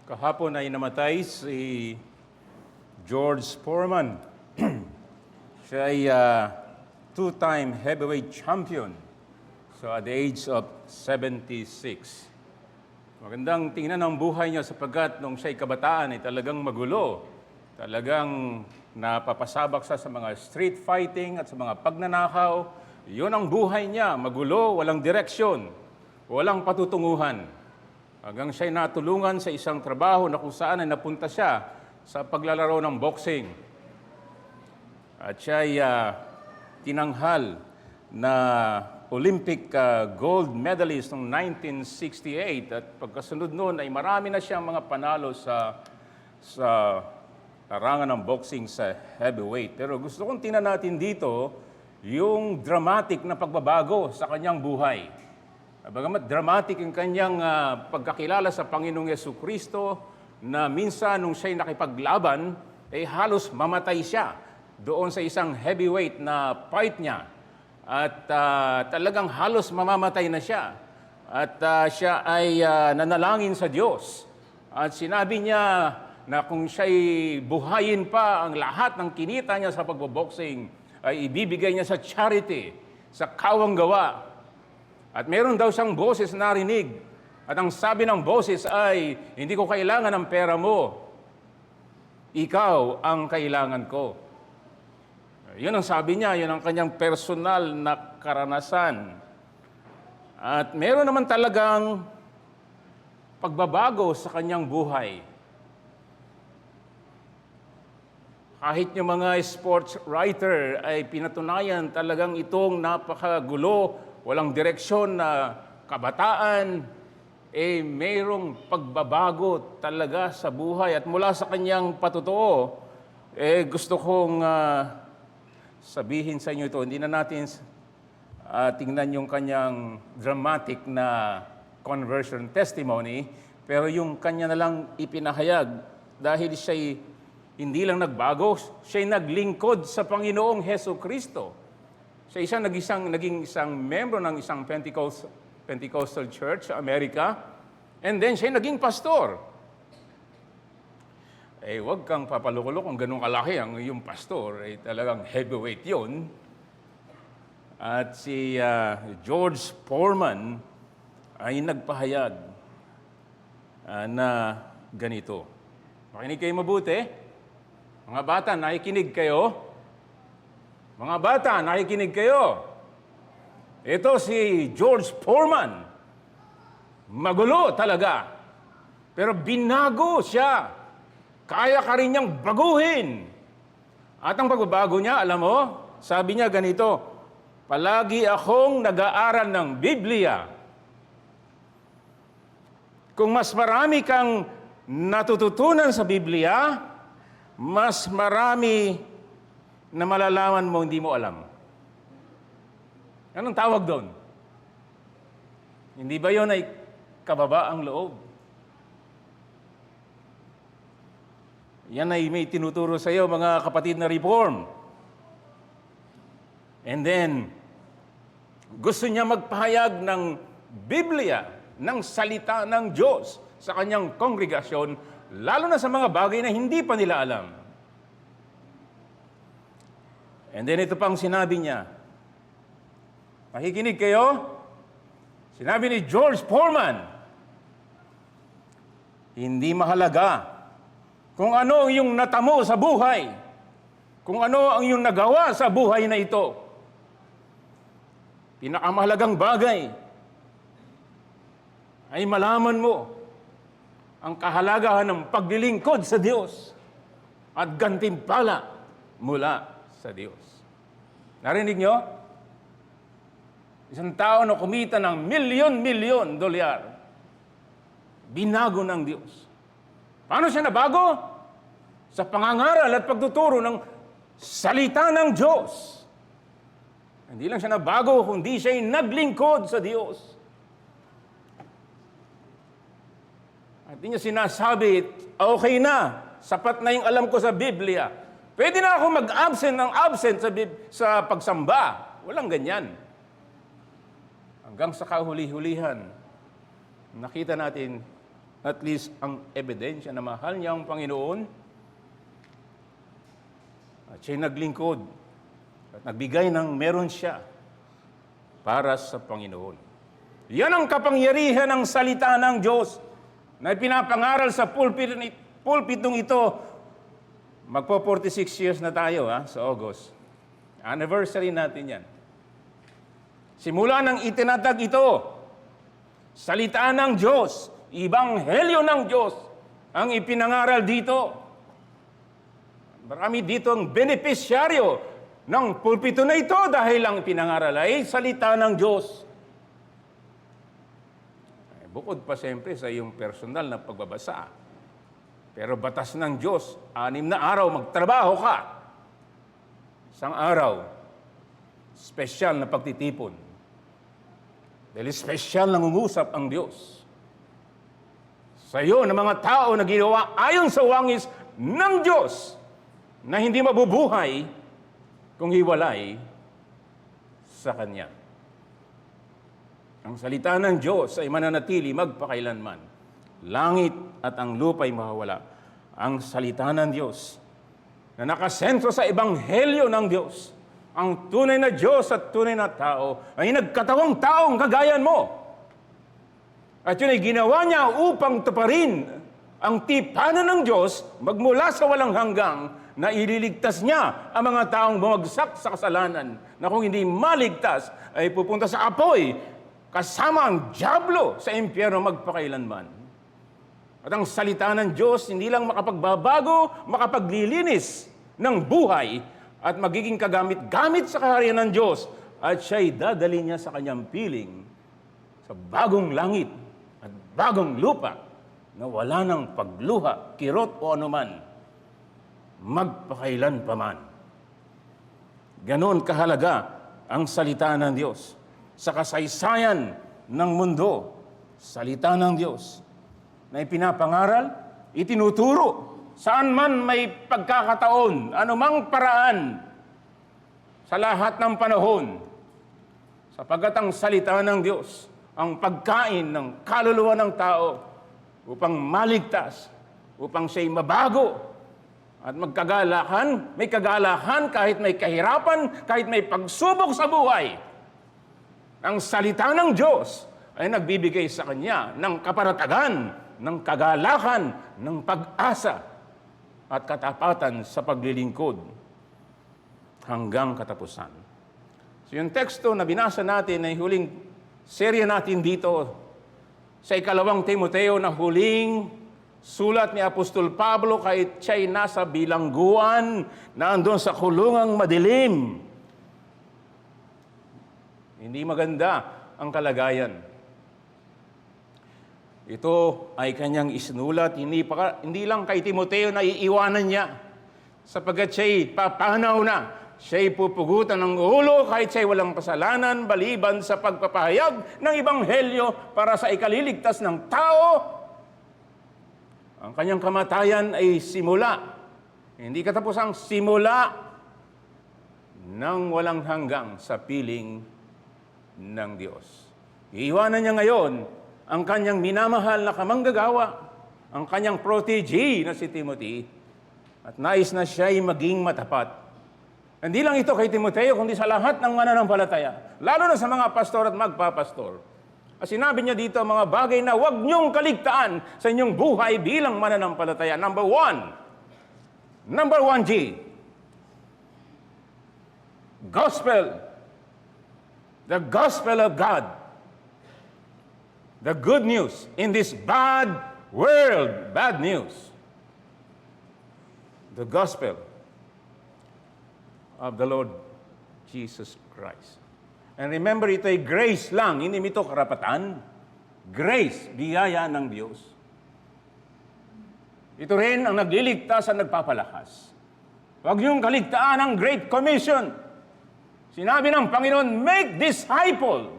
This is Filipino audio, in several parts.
Kahapon ay namatay si George Foreman. Siya ay two-time heavyweight champion. So at the age of 76. Magandang tingnan ang buhay niya sapagkat nung siya'y kabataan ay talagang magulo. Talagang napapasabak siya sa mga street fighting at sa mga pagnanakaw. Yun ang buhay niya, magulo, walang direksyon, walang patutunguhan. Hanggang siya'y natulungan sa isang trabaho na kung saan ay napunta siya sa paglalaro ng boxing. At siya'y tinanghal na Olympic gold medalist noong 1968. At pagkasunod noon ay marami na siyang mga panalo sa larangan ng boxing sa heavyweight. Pero gusto kong tingnan natin dito yung dramatic na pagbabago sa kanyang buhay. Bagamat dramatic ang kanyang pagkakilala sa Panginoong Jesucristo na minsan nung siya'y nakipaglaban, ay halos mamatay siya doon sa isang heavyweight na fight niya. At talagang halos mamamatay na siya. At siya ay nanalangin sa Diyos. At sinabi niya na kung siya'y buhayin pa ang lahat ng kinita niya sa pagboboxing, ay ibibigay niya sa charity, sa kawang gawa. At meron daw siyang boses na narinig. At ang sabi ng boses ay, hindi ko kailangan ng pera mo. Ikaw ang kailangan ko. Yun ang sabi niya, yun ang kanyang personal na karanasan. At meron naman talagang pagbabago sa kanyang buhay. Kahit yung mga sports writer ay pinatunayan talagang itong napakagulo, walang direksyon na kabataan, mayroong pagbabago talaga sa buhay. At mula sa kanyang patutuo, gusto kong sabihin sa inyo ito. Hindi na natin tingnan yung kanyang dramatic na conversion testimony, pero yung kanya na lang ipinahayag dahil siya'y hindi lang nagbago, siya'y naglingkod sa Panginoong Jesucristo. Siya naging isang membro ng isang Pentecostal church sa Amerika, and then siya naging pastor. Huwag kang papalukulok kung ganun kalaki ang iyong pastor, talagang heavyweight yun. At si George Foreman ay nagpahayag na ganito. Makinig kayo mabuti. Mga bata, nakikinig kayo? Mga bata, nakikinig kayo? Ito si George Foreman. Magulo talaga. Pero binago siya. Kaya ka rin niyang baguhin. At ang pagbabago niya, alam mo, sabi niya ganito, palagi akong nag-aaral ng Biblia. Kung mas marami kang natututunan sa Biblia, mas marami na malalaman mo hindi mo alam. Anong tawag doon? Hindi ba yun ay kababaang loob? Yan ay may tinuturo sa iyo, mga kapatid na reform. And then, gusto niya magpahayag ng Biblia, ng salita ng Diyos sa kanyang kongregasyon, lalo na sa mga bagay na hindi pa nila alam. And then ito pang sinabi niya. Nakikinig kayo? Sinabi ni George Foreman, hindi mahalaga kung ano ang iyong natamo sa buhay, kung ano ang iyong nagawa sa buhay na ito. Pinakamahalagang bagay ay malaman mo ang kahalagahan ng paglilingkod sa Diyos at gantimpala mula sa Diyos. Narinig nyo? Isang tao na kumita ng milyon-milyon dolyar, binago ng Diyos. Paano siya nabago? Sa pangangaral at pagtuturo ng salita ng Diyos. Hindi lang siya nabago, kundi siya'y naglingkod sa Diyos. At hindi niya sinasabi, okay na, sapat na yung alam ko sa Biblia. Pwede na ako mag-absent ng absent sa pagsamba. Walang ganyan. Hanggang sa kahuli-hulihan, nakita natin at least ang ebidensya na mahal niya ang Panginoon at siya'y naglingkod at nagbigay ng meron siya para sa Panginoon. Yan ang kapangyarihan ng salita ng Diyos na pinapangaral sa pulpitong ito. Magpo 46 years na tayo sa August. Anniversary natin yan. Simula nang itinatag ito, salita ng Diyos, Ibanghelyo ng Diyos, ang ipinangaral dito. Marami dito ang benepisyaryo ng pulpito na ito dahil ang ipinangaral ay salita ng Diyos. Bukod pa siyempre sa iyong personal na pagbabasa. Pero batas ng Diyos, 6 na araw magtrabaho ka. Isang araw, special na pagtitipon. Dahil special na ngungusap ang Diyos. Sa iyo na mga tao na ginawa ayon sa wangis ng Diyos na hindi mabubuhay kung hiwalay sa Kanya. Ang salita ng Diyos ay mananatili magpakailanman. Langit at ang lupa'y mawawala. Ang salita ng Diyos na nakasentro sa Ebanghelyo ng Diyos, ang tunay na Diyos at tunay na tao ay nagkatawang taong kagayan mo. At yun ay ginawa niya upang tuparin ang tipanan ng Diyos magmula sa walang hanggang na ililigtas niya ang mga taong bumagsak sa kasalanan na kung hindi maligtas ay pupunta sa apoy kasama ang dyablo sa impyerno magpakailanman. At ang salita ng Diyos hindi lang makapagbabago, makapaglilinis ng buhay at magiging kagamit-gamit sa kaharian ng Diyos at siya'y dadali niya sa kanyang piling sa bagong langit at bagong lupa na wala ng pagluha, kirot o anuman, magpakailan pa man. Ganon kahalaga ang salita ng Diyos sa kasaysayan ng mundo. Salita ng Diyos na ipinapangaral, itinuturo, saan man may pagkakataon, anumang paraan, sa lahat ng panahon, sapagkat ang salita ng Diyos, ang pagkain ng kaluluwa ng tao upang maligtas, upang siya'y mabago at magkagalakan, may kagalahan kahit may kahirapan, kahit may pagsubok sa buhay. Ang salita ng Diyos ay nagbibigay sa kanya ng kaparatagan, ng kagalakan, ng pag-asa at katapatan sa paglilingkod hanggang katapusan. So yung teksto na binasa natin ay huling serye natin dito sa 2 Timoteo na huling sulat ni Apostol Pablo kahit siya'y nasa bilangguan na andun sa kulungang madilim. Hindi maganda ang kalagayan. Ito ay kanyang isinulat, hindi lang kay Timoteo na iiwanan niya, sapagkat siya'y papanaw na, siya'y pupugutan ng ulo kahit siya'y walang kasalanan, baliban sa pagpapahayag ng Ebanghelyo para sa ikaliligtas ng tao. Ang kanyang kamatayan ay simula, hindi katapusang simula ng walang hanggang sa piling ng Diyos. Iiwanan niya ngayon ang kanyang minamahal na kamanggagawa, ang kanyang protege na si Timothy, at nais na siya'y maging matapat. Hindi lang ito kay Timoteo, kundi sa lahat ng mananampalataya, lalo na sa mga pastor at magpapastor. At sinabi niya dito mga bagay na huwag niyong kaligtaan sa inyong buhay bilang mananampalataya. Number 1 G, gospel. The gospel of God. The good news in this bad world. Bad news. The gospel of the Lord Jesus Christ. And remember, ito ay grace lang. Hindi ito karapatan. Grace, biyaya ng Diyos. Ito rin ang nagliligtas at nagpapalakas. Huwag niyong kaligtaan ang Great Commission. Sinabi ng Panginoon, make disciple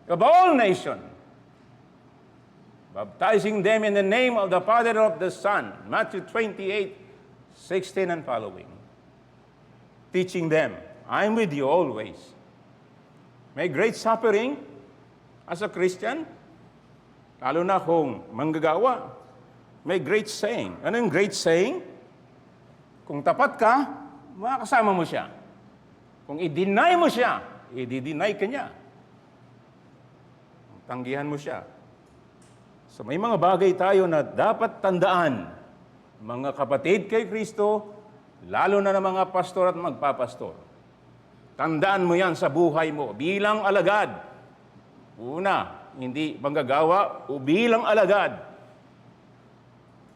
of all nations, baptizing them in the name of the Father of the Son, Matthew 28:16 and following. Teaching them, I'm with you always. May great suffering as a Christian. Lalo na kung manggagawa. May great saying. Ano yung great saying? Kung tapat ka, makakasama mo siya. Kung i-deny mo siya, i-deny ka niya. Tanggihan mo siya. So may mga bagay tayo na dapat tandaan, mga kapatid kay Kristo, lalo na ng mga pastor at magpapastor. Tandaan mo yan sa buhay mo bilang alagad. Una, hindi manggagawa o bilang alagad.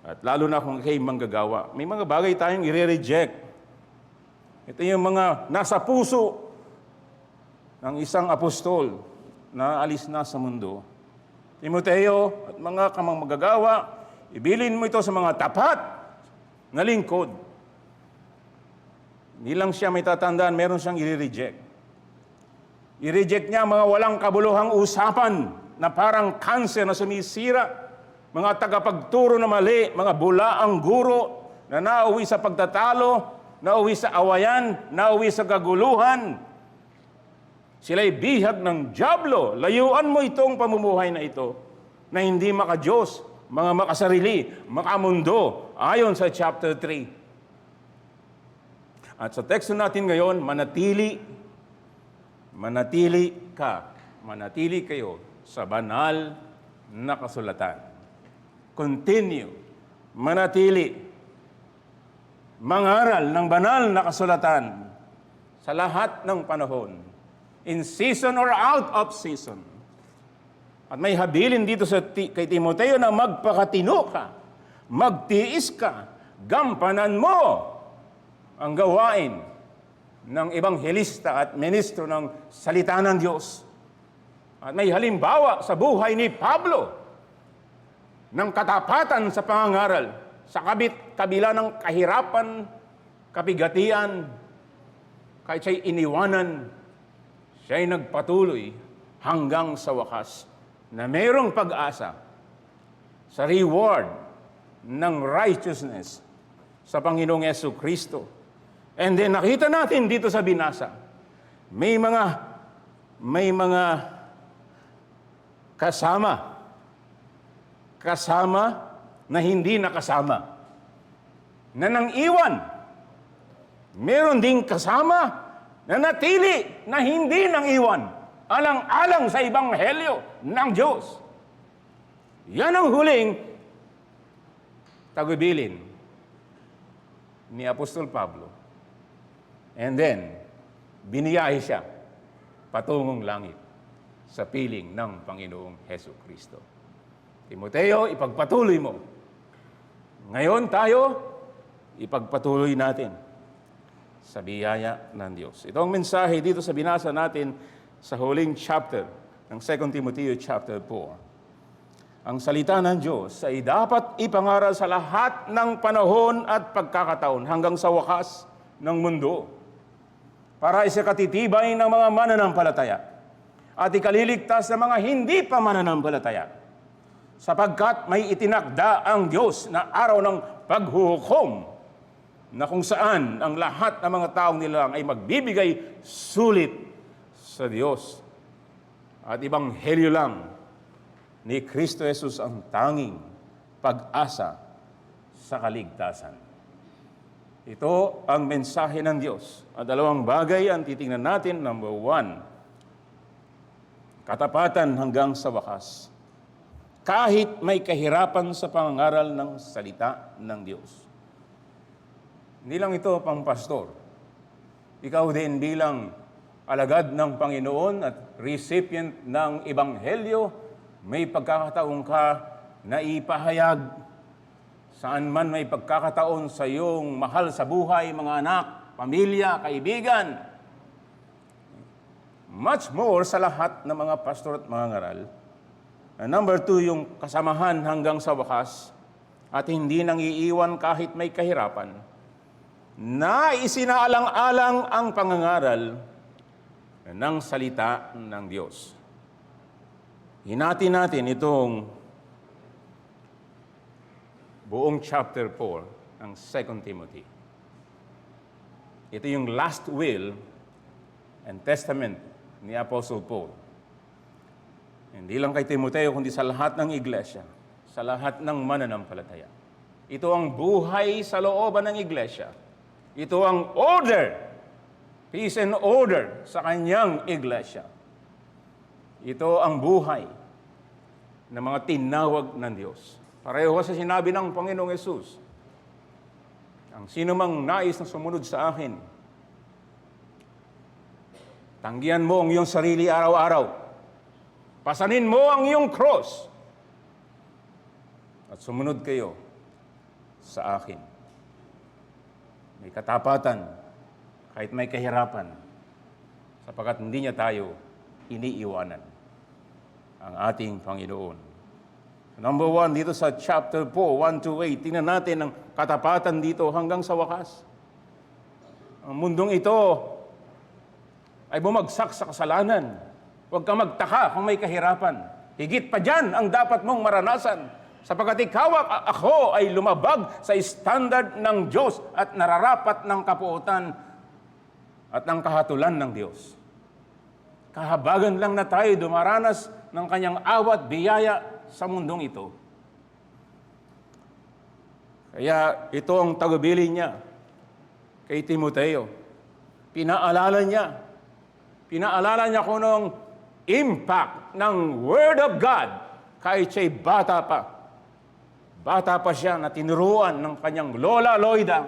At lalo na kung kayo manggagawa, may mga bagay tayong i-reject. Ito yung mga nasa puso ng isang apostol na alis na sa mundo. Timoteo at mga kamang magagawa, ibilin mo ito sa mga tapat na lingkod. Hindi lang siya may tatandaan, meron siyang i-reject. I-reject niya mga walang kabuluhang usapan na parang cancer na sumisira, mga tagapagturo na mali, mga bulaang guro na nauwi sa pagtatalo, nauwi sa awayan, nauwi sa kaguluhan. Sila'y bihag ng dyablo. Layuan mo itong pamumuhay na ito na hindi maka-Diyos, mga makasarili, makamundo, ayon sa chapter 3. At sa teksto natin ngayon, manatili kayo sa banal na kasulatan. Continue, manatili, mangaral ng banal na kasulatan sa lahat ng panahon, in season or out of season. At may habilin dito kay Timoteo na magpakatino ka, magtiis ka, gampanan mo ang gawain ng ebanghelista at ministro ng salita ng Diyos. At may halimbawa sa buhay ni Pablo ng katapatan sa pangangaral, sa kabila ng kahirapan, kabigatian, kahit siya'y iniwanan, siya'y nagpatuloy hanggang sa wakas na mayroong pag-asa sa reward ng righteousness sa Panginoong Jesucristo. And then nakita natin dito sa binasa, may mga kasama na hindi nakasama, na nang iwan. Meron ding kasama na natili na hindi nang iwan, alang-alang sa ebanghelyo ng Diyos. Yan ang huling tagubilin ni Apostol Pablo. And then, biniyahe siya patungong langit sa piling ng Panginoong Jesucristo. Timoteo, ipagpatuloy mo. Ngayon tayo, ipagpatuloy natin sa biyaya ng Diyos. Ito ang mensahe dito sa binasa natin sa huling chapter ng 2 Timoteo chapter 4. Ang salita ng Diyos ay dapat ipangaral sa lahat ng panahon at pagkakataon hanggang sa wakas ng mundo, para isikatitibay ng mga mananampalataya at ikaliligtas ng mga hindi pa mananampalataya, sapagkat may itinakda ang Diyos na araw ng paghuhukom na kung saan ang lahat ng mga taong nilang ay magbibigay sulit sa Diyos. At ebanghelyo lang ni Kristo Jesus ang tanging pag-asa sa kaligtasan. Ito ang mensahe ng Diyos. At dalawang bagay ang titingnan natin. Number 1, katapatan hanggang sa wakas. Kahit may kahirapan sa pangangaral ng salita ng Diyos. Hindi lang ito pang pastor. Ikaw din bilang alagad ng Panginoon at recipient ng ebanghelyo, may pagkakataon ka na ipahayag saan man may pagkakataon sa iyong mahal sa buhay, mga anak, pamilya, kaibigan. Much more sa lahat ng mga pastor at mga ngaral. Number 2, yung kasamahan hanggang sa wakas at hindi nang iiwan kahit may kahirapan, na isinaalang-alang ang pangangaral ng salita ng Diyos. Hinati natin itong buong chapter 4 ng 2 Timothy. Ito yung last will and testament ni Apostle Paul. Hindi lang kay Timoteo, kundi sa lahat ng iglesia, sa lahat ng mananampalataya. Ito ang buhay sa looban ng iglesia. Ito ang order, peace and order sa kanyang iglesia. Ito ang buhay ng mga tinawag ng Diyos. Pareho sa sinabi ng Panginoong Yesus, ang sino mang nais na sumunod sa akin, tanggihan mo ang iyong sarili araw-araw. Pasanin mo ang iyong cross. At sumunod kayo sa akin. May katapatan, kahit may kahirapan, sapagkat hindi niya tayo iniiwanan ang ating Panginoon. Number 1, dito sa chapter 4, 1-8, tingnan natin ang katapatan dito hanggang sa wakas. Ang mundong ito ay bumagsak sa kasalanan. Huwag kang magtaka kung may kahirapan. Higit pa dyan ang dapat mong maranasan. Sapagkat ikaw at ako ay lumabag sa standard ng Diyos at nararapat ng kapuotan at ng kahatulan ng Diyos. Kahabagan lang na tayo dumaranas ng kanyang awat biyaya sa mundong ito. Kaya ito ang tagubilin niya kay Timoteo. Pinaalala niya kung anong impact ng Word of God kahit siya'y bata pa. Bata pa siya na tinuruan ng kanyang Lola Loida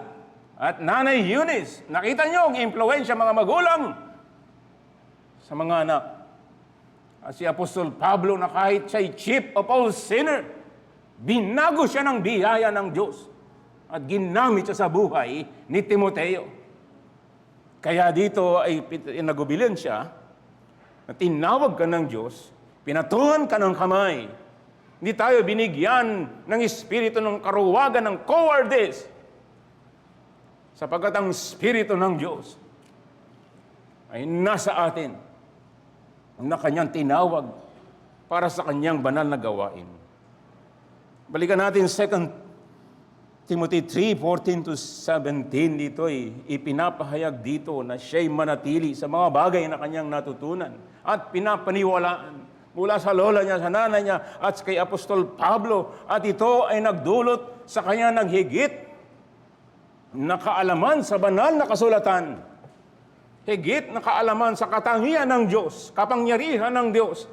at Nanay Eunice. Nakita niyo ang impluwensya mga magulang sa mga anak. At si Apostol Pablo na kahit siya'y chief of all sinner, binago siya ng biyaya ng Diyos at ginamit siya sa buhay ni Timoteo. Kaya dito ay nagubilin siya na tinawag ka ng Diyos, pinatuhan ka ng kamay. Hindi tayo binigyan ng espiritu ng karuwagan ng cowardice, sapagkat ang espiritu ng Diyos ay nasa atin na kanyang tinawag para sa kanyang banal na gawain. Balikan natin 2 Timothy 3:14-17, dito ay ipinapahayag dito na siya'y manatili sa mga bagay na kanyang natutunan at pinapaniwalaan mula sa lola niya, sa nanay niya, at kay Apostol Pablo, at ito ay nagdulot sa kanya ng higit na kaalaman sa banal na kasulatan. Higit na kaalaman sa katangian ng Diyos, kapangyarihan ng Diyos,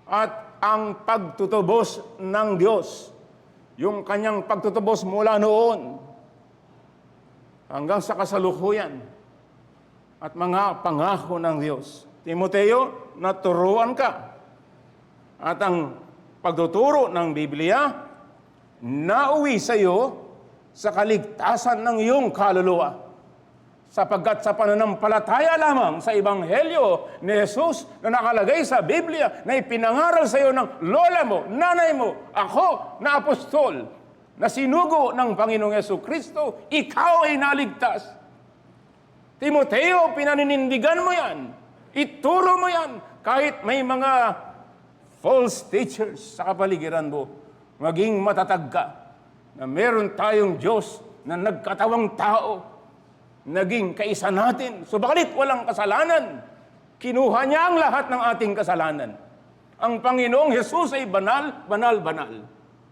at ang pagtutubos ng Diyos. Yung kanyang pagtutubos mula noon hanggang sa kasalukuyan at mga pangako ng Diyos. Timoteo, naturuan ka. At ang pagtuturo ng Biblia, nauwi sa iyo sa kaligtasan ng iyong kaluluwa. Sapagkat sa pananampalataya lamang sa Ebanghelyo ni Jesus na nakalagay sa Biblia na ipinangaral sa iyo ng lola mo, nanay mo, ako na apostol, na sinugo ng Panginoong Jesucristo, ikaw ay naligtas. Timoteo, pinaninindigan mo yan. Ituro mo yan. Kahit may mga false teachers sa kapaligiran mo, maging matatag ka na meron tayong Diyos na nagkatawang tao, naging kaisa natin. Subalit walang kasalanan. Kinuha niya ang lahat ng ating kasalanan. Ang Panginoong Jesus ay banal, banal, banal.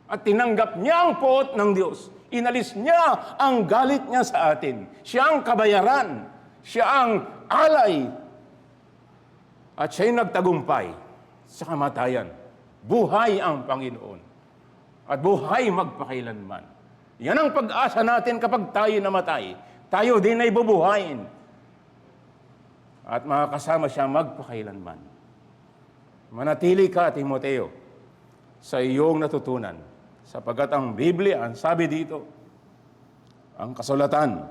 At tinanggap niya ang poot ng Diyos. Inalis niya ang galit niya sa atin. Siya ang kabayaran. Siya ang alay. At siya'y nagtagumpay sa kamatayan. Buhay ang Panginoon. At buhay magpakailanman. Yan ang pag-asa natin kapag tayo namatay. Tayo din ay bubuhayin. At makakasama siya magpakailanman. Manatili ka, Timoteo, sa iyong natutunan. Sapagkat ang Biblia, ang sabi dito, ang kasulatan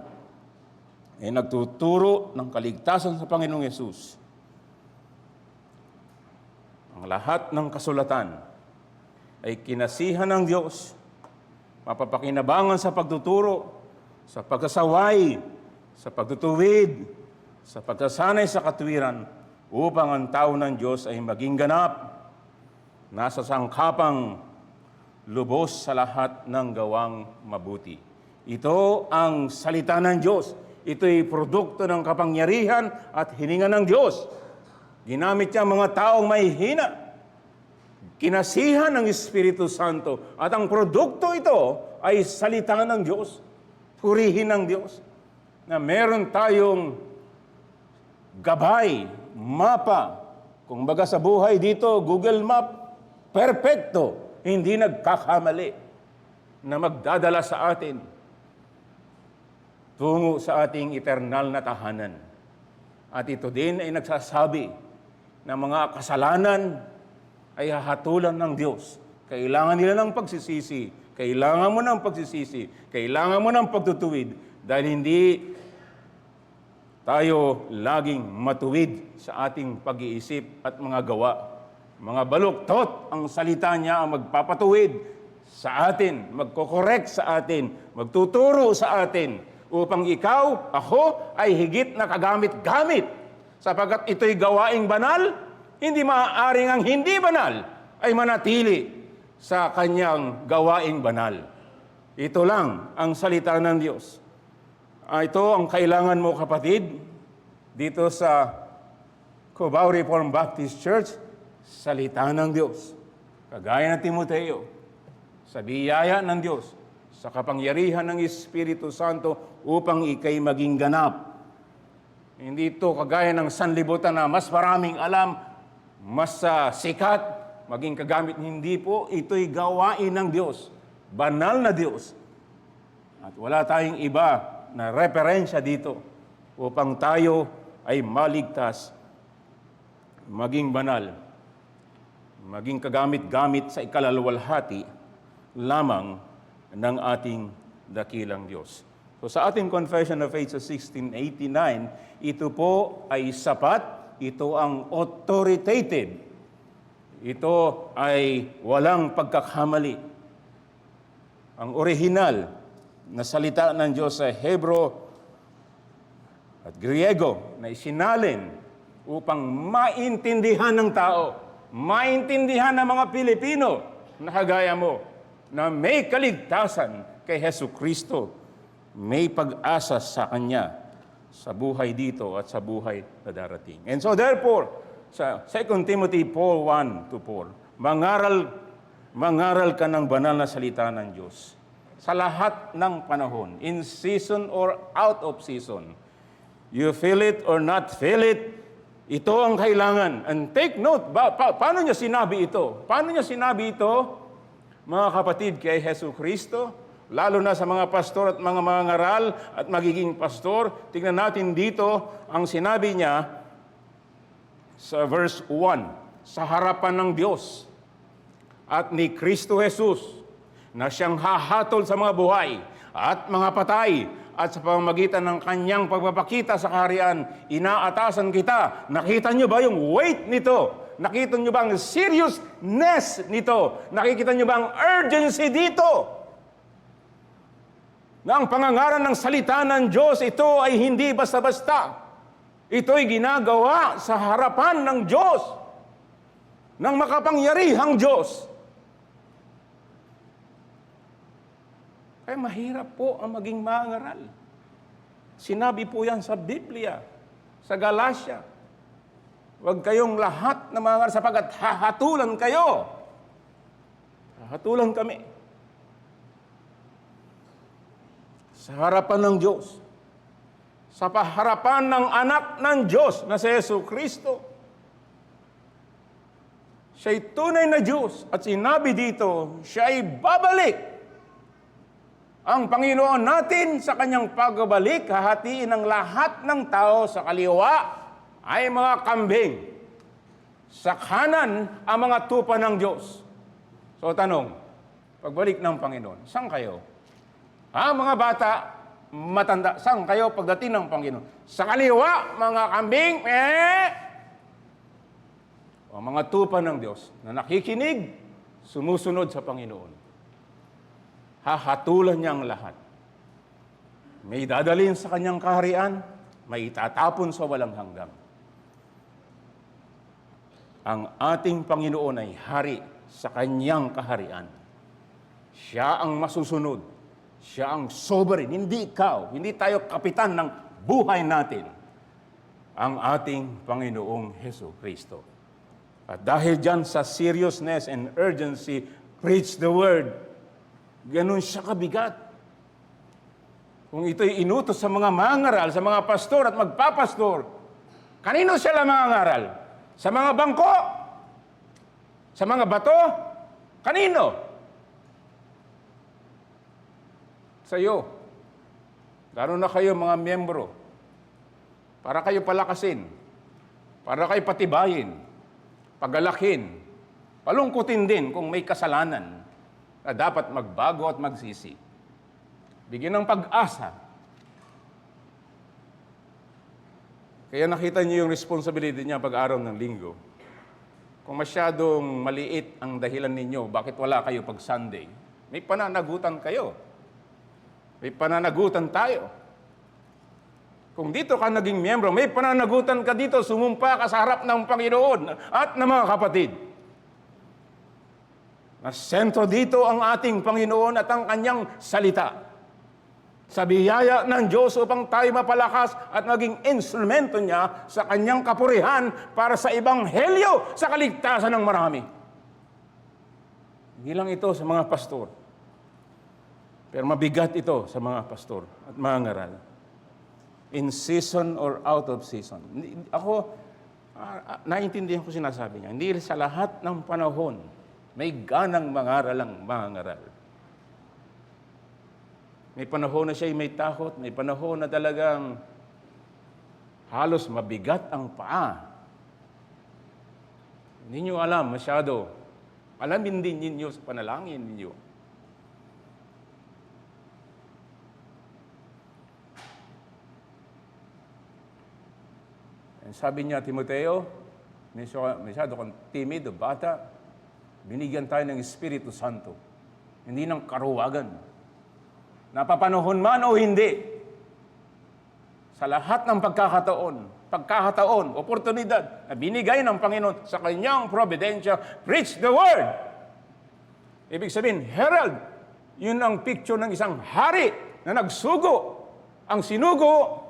ay nagtuturo ng kaligtasan sa Panginoong Yesus. Ang lahat ng kasulatan ay kinasihan ng Diyos, mapapakinabangan sa pagtuturo, sa pagkasaway, sa pagtutuwid, sa pagkasanay sa katwiran, upang ang tao ng Diyos ay maging ganap, nasa sangkapang lubos sa lahat ng gawang mabuti. Ito ang salita ng Diyos. Ito'y produkto ng kapangyarihan at hininga ng Diyos. Ginamit niya mga taong may hina kinasihan ng Espiritu Santo. At ang produkto ito ay salita ng Diyos. Purihin ng Diyos. Na meron tayong gabay, mapa. Kung baga sa buhay dito, Google Map, perfecto. Hindi nagkakamali na magdadala sa atin tungo sa ating eternal na tahanan. At ito din ay nagsasabi na mga kasalanan ay hahatulan ng Diyos. Kailangan nila ng pagsisisi. Kailangan mo ng pagsisisi. Kailangan mo ng pagtutuwid. Dahil hindi tayo laging matuwid sa ating pag-iisip at mga gawa. Mga baluktot ang salita niya ang magpapatuwid sa atin, magkokorek sa atin, magtuturo sa atin, upang ikaw, ako, ay higit na kagamit-gamit. Sapagkat ito'y gawaing banal, hindi maaaring ang hindi banal ay manatili sa kanyang gawaing banal. Ito lang ang salita ng Diyos. Ito ang kailangan mo, kapatid, dito sa Cubao Reformed Baptist Church, salita ng Diyos. Kagaya ng Timoteo, sa biyaya ng Diyos, sa kapangyarihan ng Espiritu Santo upang ikay maging ganap. Hindi ito kagaya ng sanlibutan na mas maraming alam, mas sikat, maging kagamit. Hindi po, ito'y gawain ng Diyos. Banal na Diyos. At wala tayong iba na referensya dito upang tayo ay maligtas, maging banal, maging kagamit-gamit sa ikalaluwalhati lamang ng ating dakilang Diyos. So sa ating Confession of Faith sa 1689, ito po ay sapat, ito ang authoritative, ito ay walang pagkakamali. Ang orihinal na salita ng Diyos sa Hebro at Griego na isinalin upang maintindihan ng tao, maintindihan ng mga Pilipino na kagaya mo, na may kaligtasan kay Hesu Kristo, may pag-asa sa Kanya sa buhay dito at sa buhay na darating. And so therefore, sa 2 Timothy 4:1-4, mangaral ka ng banal na salita ng Diyos sa lahat ng panahon, in season or out of season. You feel it or not feel it, ito ang kailangan. And take note, paano niya sinabi ito? Paano niya sinabi ito, mga kapatid, kay Hesu Kristo? Lalo na sa mga pastor at mga mangaral at magiging pastor. Tingnan natin dito ang sinabi niya sa verse 1. Sa harapan ng Diyos at ni Kristo Jesus na siyang hahatol sa mga buhay at mga patay, at sa pamamagitan ng kanyang pagpapakita sa kaharian, inaatasan kita. Nakita niyo ba yung weight nito? Nakita niyo ba ang seriousness nito? Nakikita niyo ba ang urgency dito? Na ang pangangaral ng salita ng Diyos, ito ay hindi basta-basta. Ito'y ginagawa sa harapan ng Diyos, ng makapangyarihang Diyos. Kaya mahirap po ang maging mangaral. Sinabi po yan sa Biblia, sa Galatia. Huwag kayong lahat na mangaral sapagkat hahatulan kayo. Hahatulan kami. Sa harapan ng Diyos. Sa harapan ng anak ng Diyos na si Jesu Kristo. Siya'y tunay na Diyos at sinabi dito, siya'y babalik. Ang Panginoon natin sa kanyang pagbabalik, hahatiin ang lahat ng tao sa kaliwa ay mga kambing. Sa kanan, ang mga tupa ng Diyos. So tanong, pagbalik ng Panginoon, saan kayo? Mga bata, matanda, saan kayo pagdating ng Panginoon? Sa kaliwa, mga kambing, o mga tupa ng Diyos na nakikinig, sumusunod sa Panginoon. Hahatulan niya ang lahat. May dadalhin sa kanyang kaharian, may itatapon sa walang hanggan. Ang ating Panginoon ay hari sa kanyang kaharian. Siya ang masusunod. Siya ang sovereign. Hindi ikaw. Hindi tayo kapitan ng buhay natin. Ang ating Panginoong Hesu Kristo. At dahil dyan sa seriousness and urgency, preach the word. Ganun siya kabigat. Kung ito'y inutos sa mga mangaral, sa mga pastor at magpapastor, kanino sila mangaral? Sa mga bangko? Sa mga bato? Kanino? Sa iyo. Lalo na kayo mga miyembro. Para kayo palakasin. Para kayo patibayin. Pagalakin, palungkutin din kung may kasalanan na dapat magbago at magsisi. Bigyan ng pag-asa. Kaya nakita niyo yung responsibility niya pag-araw ng linggo. Kung masyadong maliit ang dahilan ninyo, bakit wala kayo pag Sunday? May pananagutan kayo. May pananagutan tayo. Kung dito ka naging miyembro, may pananagutan ka dito, sumumpa ka sa harap ng Panginoon at ng mga kapatid. Na sentro dito ang ating Panginoon at ang kanyang salita. Sa biyaya ng Diyos upang tayo mapalakas at maging instrumento niya sa kanyang kapurihan para sa ebanghelyo sa kaligtasan ng marami. Hindi lang ito sa mga pastor. Pero mabigat ito sa mga pastor at mga ngaral. In season or out of season. Ako, naiintindihan ko sinasabi niya. Hindi sa lahat ng panahon, may ganang mangaral ang mangaral. May panahon na siya'y may takot, may panahon na talagang halos mabigat ang paa. Hindi niyo alam masyado. Alamin din ninyo sa panalangin ninyo. Sabi niya, Timoteo, masyado kang timido, bata, binigyan tayo ng Espiritu Santo. Hindi ng karuwagan. Napapanahon man o hindi, sa lahat ng pagkakataon, oportunidad na binigay ng Panginoon sa kanyang providensya, preach the word. Ibig sabihin, herald, yun ang picture ng isang hari na nagsugo. Ang sinugo,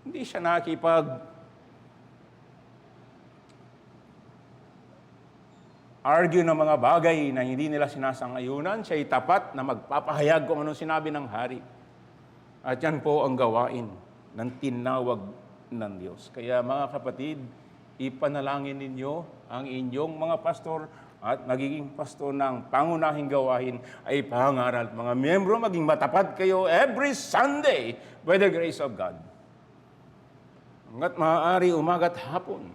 hindi siya argue ng mga bagay na hindi nila sinasang-ayunan, siya'y tapat na magpapahayag kung anong sinabi ng hari. At yan po ang gawain ng tinawag ng Diyos. Kaya mga kapatid, ipanalangin ninyo ang inyong mga pastor at magiging pastor ng pangunahing gawain ay pangaral. Mga miyembro, maging matapat kayo every Sunday by the grace of God. Hanggat maaari, umaga't hapon.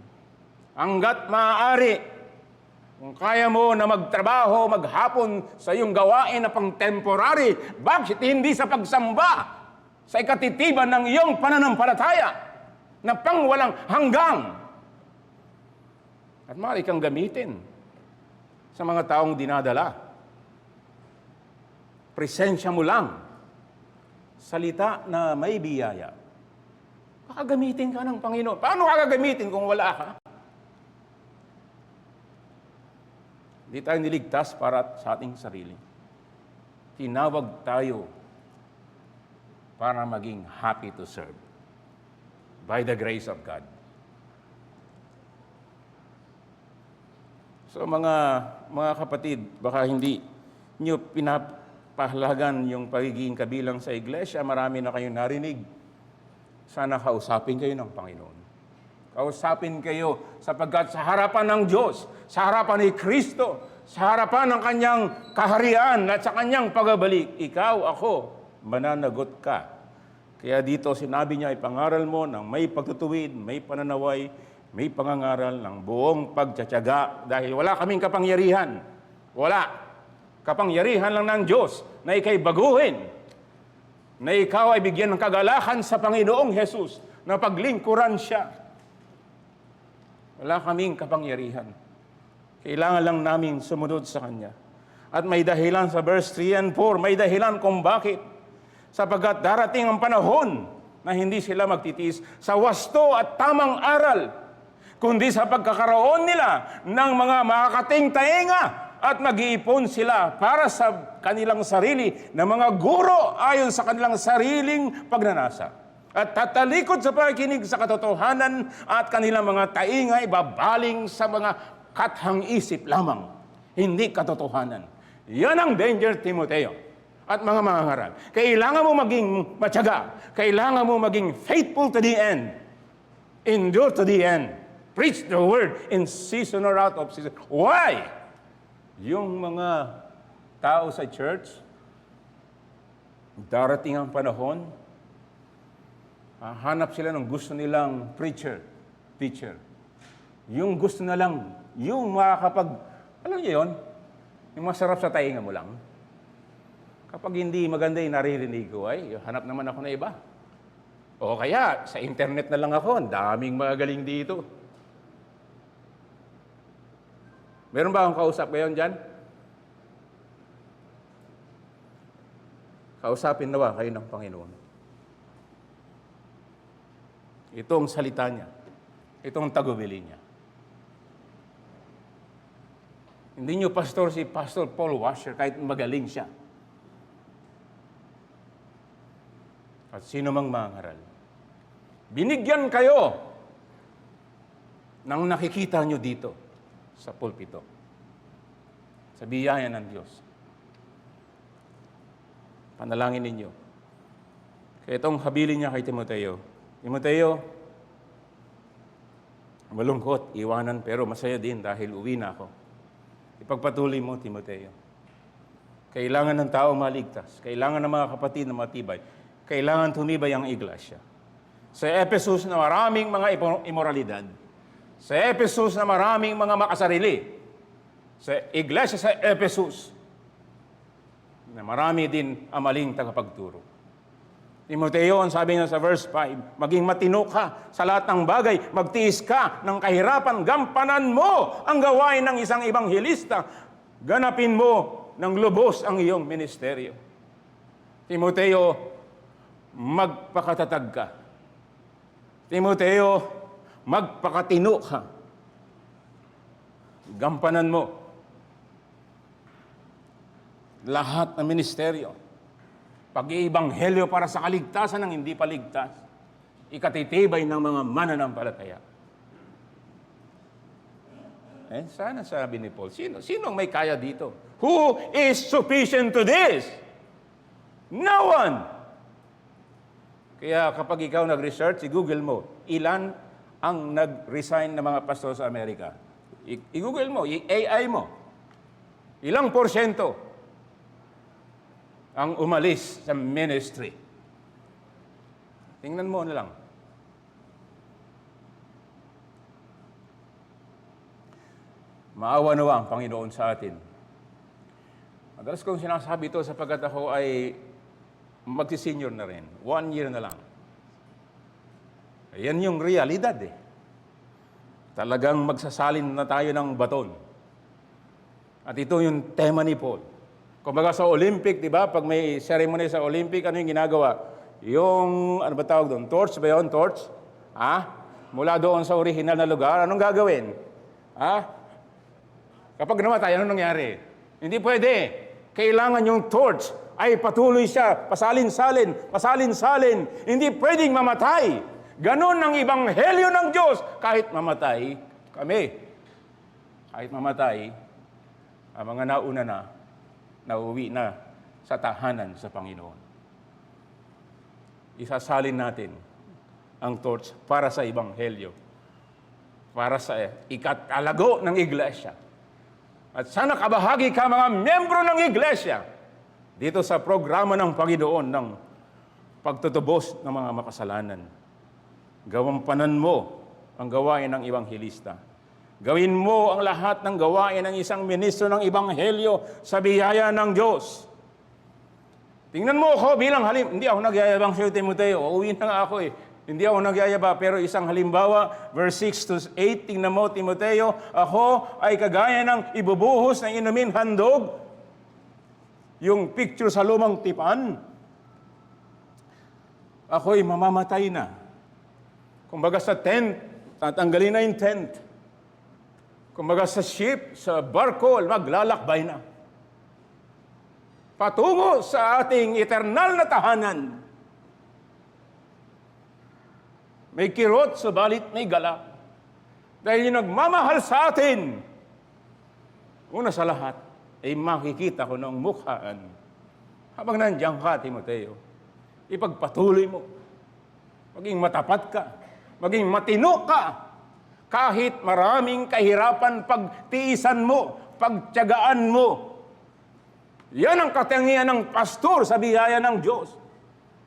Hanggat maaari, kung kaya mo na magtrabaho, maghapon sa iyong gawain na pang-temporary, bakit hindi sa pagsamba, sa ikatitiban ng iyong pananampalataya na pang walang hanggang? At maaari kang gamitin sa mga taong dinadala. Presensya mo lang. Salita na may biyaya. Baka gamitin ka ng Panginoon. Paano ka gagamitin kung wala ka? Hindi tayo niligtas para sa ating sarili. Tinawag tayo para maging happy to serve by the grace of God. So mga kapatid, baka hindi nyo pinapahalagan yung pagiging kabilang sa iglesia, marami na kayong narinig. Sana kausapin kayo ng Panginoon. Kausapin kayo sapagkat sa harapan ng Diyos, sa harapan ni Kristo, sa harapan ng kanyang kaharian at sa kanyang pagbabalik, ikaw, ako, mananagot ka. Kaya dito sinabi niya, ipangaral mo ng may pagtutuwid, may pananaway, may pangangaral ng buong pagtsatsaga dahil wala kaming kapangyarihan. Wala. Kapangyarihan lang ng Diyos na ikay baguhin, na ikaw ay bigyan ng kagalakan sa Panginoong Jesus, na paglingkuran siya. Wala kaming kapangyarihan. Kailangan lang namin sumunod sa Kanya. At may dahilan sa verse 3 and 4, may dahilan kung bakit. Sapagkat darating ang panahon na hindi sila magtitiis sa wasto at tamang aral, kundi sa pagkakaroon nila ng mga makakating tainga at mag-iipon sila para sa kanilang sarili na mga guro ayon sa kanilang sariling pagnanasa. At tatalikod sa pakikinig sa katotohanan at kanilang mga tainga ibabaling sa mga kathang isip lamang, hindi katotohanan. Yan ang danger, Timoteo. At mga mangangaral, kailangan mo maging matyaga. Kailangan mo maging faithful to the end. Endure to the end. Preach the word in season or out of season. Why? Yung mga tao sa church, darating ang panahon, hanap sila ng gusto nilang preacher, teacher. Yung gusto na lang, yung makakapag, alam niyo yun, yung masarap sa tainga mo lang. Kapag hindi maganda yung naririnig ko, ay, hanap naman ako na iba. O kaya, sa internet na lang ako, ang daming magaling dito. Meron ba akong kausap ngayon dyan? Kausapin nawa kayo ng Panginoon. Itong salita niya, itong tagubili niya. Hindi niyo pastor si Pastor Paul Washer kahit magaling siya. At sino mang mangaral. Binigyan kayo ng nakikita nyo dito sa pulpito. Sa biyaya ng Diyos. Panalangin ninyo. Kaya itong habilin niya kay Timoteo. Timoteo, malungkot, iwanan, pero masaya din dahil uwi na ako. Ipagpatuloy mo, Timoteo. Kailangan ng tao maligtas. Kailangan ng mga kapatid na matibay. Kailangan tumibay ang iglesia. Sa Ephesus na maraming mga imoralidad. Sa Ephesus na maraming mga makasarili. Sa iglesia sa Ephesus na marami din amaling tagapagturo. Timoteo, ang sabi niya sa verse 5, maging matino ka sa lahat ng bagay, magtiis ka ng kahirapan, gampanan mo ang gawain ng isang ebanghelista, ganapin mo ng lubos ang iyong ministeryo. Timoteo, magpakatatag ka. Timoteo, magpakatino ka. Gampanan mo lahat ng ministeryo. Pag-iibanghelyo para sa kaligtasan ng hindi paligtas. Ikatitibay ng mga mananampalataya. Sana sabi ni Paul, sino ang may kaya dito? Who is sufficient to this? No one. Kaya kapag ikaw nag-research, i-google mo, ilan ang nag-resign na mga pastor sa Amerika? I-google mo, i-AI mo. Ilang porsyento ang umalis sa ministry? Tingnan mo na lang. Maawa nawa ang Panginoon sa atin. Madalas kong sinasabi ito sapagkat ako ay magsi-senior na rin. 1 year na lang. Ayan yung realidad eh. Talagang magsasalin na tayo ng baton. At ito yung tema ni Paul. Kumbaga sa Olympic, di ba? Pag may ceremony sa Olympic, ano yung ginagawa? Yung, ano ba tawag doon? Torch ba yun? Torch? Mula doon sa original na lugar, anong gagawin? Kapag namatay, anong nangyari? Hindi pwede. Kailangan yung torch ay patuloy siya, pasalin-salin, pasalin-salin. Hindi pwedeng mamatay. Ganon ang ebanghelyo ng Diyos. Kahit mamatay kami. Kahit mamatay, ang mga nauna na, nauwi na sa tahanan sa Panginoon. Isasalin natin ang torch para sa ebanghelyo. Para sa ikatalago ng iglesia. At sana kabahagi ka mga miyembro ng iglesia dito sa programa ng Panginoon ng pagtutubos ng mga makasalanan. Gawampanan mo ang gawain ng ebanghelista. Gawin mo ang lahat ng gawain ng isang ministro ng ebanghelyo sa biyaya ng Diyos. Tingnan mo ako bilang hindi ako nagyayabang sa Timoteo. Uuwi na nga ako eh. Hindi ako nagyayaba, pero isang halimbawa, verse 6 to 8, tingnan mo, Timoteo, ako ay kagaya ng ibubuhos ng inumin handog, yung picture sa lumang tipan, ako'y mamamatay na. Kumbaga sa tent, tatanggalin na yung tent. Kumbaga sa ship, sa barko, maglalakbay na. Patungo sa ating eternal na tahanan. May kirot, subalit may galak. Dahil yung nagmamahal sa atin, Una sa lahat, ay makikita ko ng mukhaan. Habang nandiyan ka, Timoteo, ipagpatuloy mo. Maging matapat ka. Maging matino ka. Kahit maraming kahirapan, pagtiisan mo, pagtiyagaan mo. Yan ang katangian ng pastor sa biyaya ng Diyos.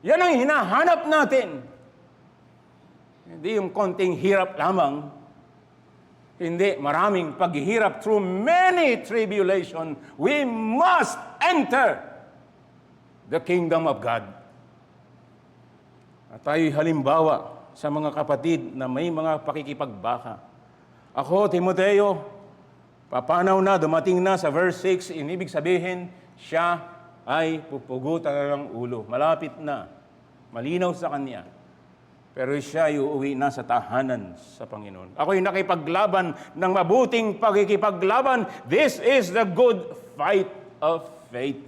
Yan ang hinahanap natin. Hindi yung konting hirap lamang. Hindi, maraming paghihirap through many tribulation. We must enter the kingdom of God. At tayo'y halimbawa sa mga kapatid na may mga pakikipagbaka. Ako, Timoteo, papanaw na, dumating na sa verse 6, inibig sabihin, siya ay pupugutan na ng ulo. Malapit na, malinaw sa kanya. Pero siya ay uuwi na sa tahanan sa Panginoon. Ako'y nakipaglaban ng mabuting pagkikipaglaban. This is the good fight of faith.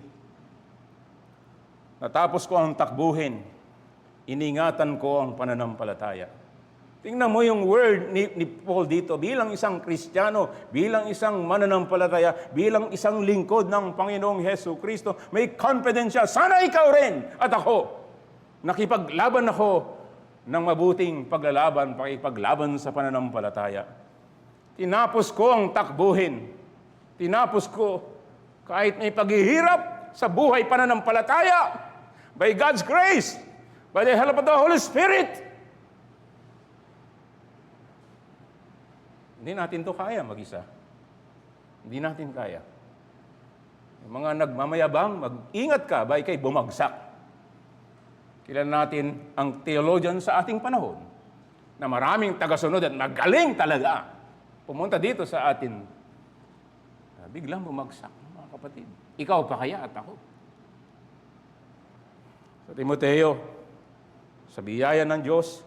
Natapos ko ang takbuhin. Iningatan ko ang pananampalataya. Tingnan mo yung word ni Paul dito. Bilang isang Kristiyano, bilang isang mananampalataya, bilang isang lingkod ng Panginoong Hesus Kristo, may confidence siya. Sana ikaw rin at ako. Nakipaglaban ako ng mabuting paglalaban, pakipaglaban sa pananampalataya. Tinapos ko ang takbuhin. Tinapos ko kahit may paghihirap sa buhay pananampalataya. By God's grace, by the help of the Holy Spirit. Hindi natin to kaya mag-isa. Hindi natin kaya. Yung mga nagmamayabang, mag-ingat ka, ba ikay bumagsak. Kilala natin ang theologian sa ating panahon na maraming tagasunod at magaling talaga. Pumunta dito sa atin, biglang bumagsak, mga kapatid. Ikaw pa kaya at ako? Sa Timoteo, sa biyaya ng Diyos,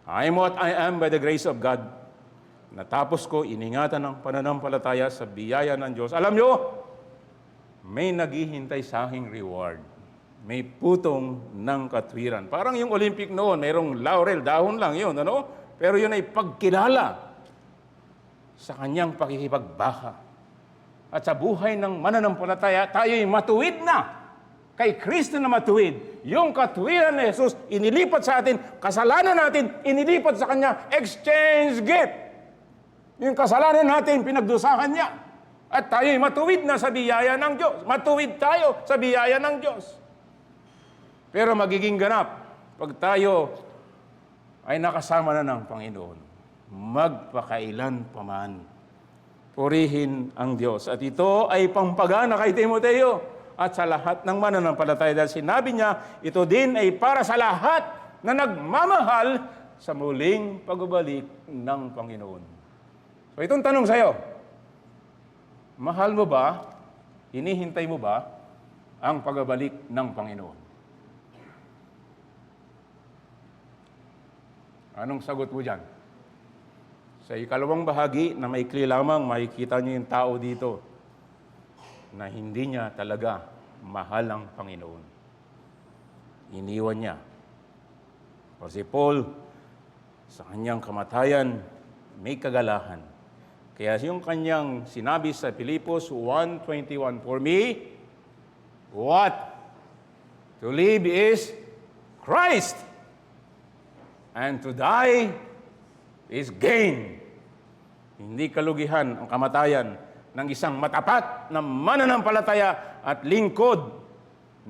I am what I am by the grace of God. Natapos ko, iningatan ng pananampalataya sa biyaya ng Diyos. Alam nyo, may naghihintay sa aking reward. May putong ng katwiran. Parang yung Olympic noon, mayroong laurel, dahon lang yun, ano? Pero yun ay pagkilala sa kanyang pakikipagbaka. At sa buhay ng mananampalataya, tayo'y matuwid na. Kay Kristo na matuwid. Yung katwiran ni Jesus, inilipat sa atin, kasalanan natin, inilipat sa Kanya, exchange gift. Yung kasalanan natin, pinagdusahan niya. At tayo'y matuwid na sa biyaya ng Diyos. Matuwid tayo sa biyaya ng Diyos. Pero magiging ganap pag tayo ay nakasama na ng Panginoon. Magpakailan paman. Purihin ang Diyos. At ito ay pampagana kay Timoteo at sa lahat ng mananampalataya. Dahil sinabi niya, ito din ay para sa lahat na nagmamahal sa muling pagbabalik ng Panginoon. So itong tanong sa'yo, mahal mo ba, hinihintay mo ba ang pagbabalik ng Panginoon? Anong sagot mo dyan? Sa ikalawang bahagi na maikli lamang, makikita niyo yung tao dito na hindi niya talaga mahal ang Panginoon. Iniwan niya. O si Paul, sa kanyang kamatayan, may kagalahan. Kaya yung kanyang sinabi sa Filipos 1:21, for me, what? To live is Christ. And to die is gain. Hindi kalugihan ang kamatayan ng isang matapat na mananampalataya at lingkod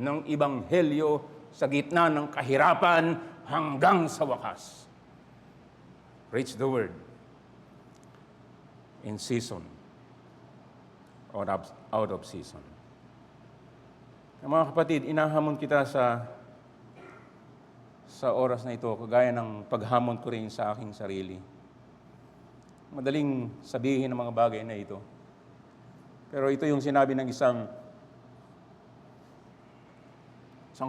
ng Ebanghelyo sa gitna ng kahirapan hanggang sa wakas. Preach the word in season or out of season. Mga kapatid, inahamon kita sa oras na ito, kagaya ng paghamon ko rin sa aking sarili. Madaling sabihin ng mga bagay na ito. Pero ito yung sinabi ng isang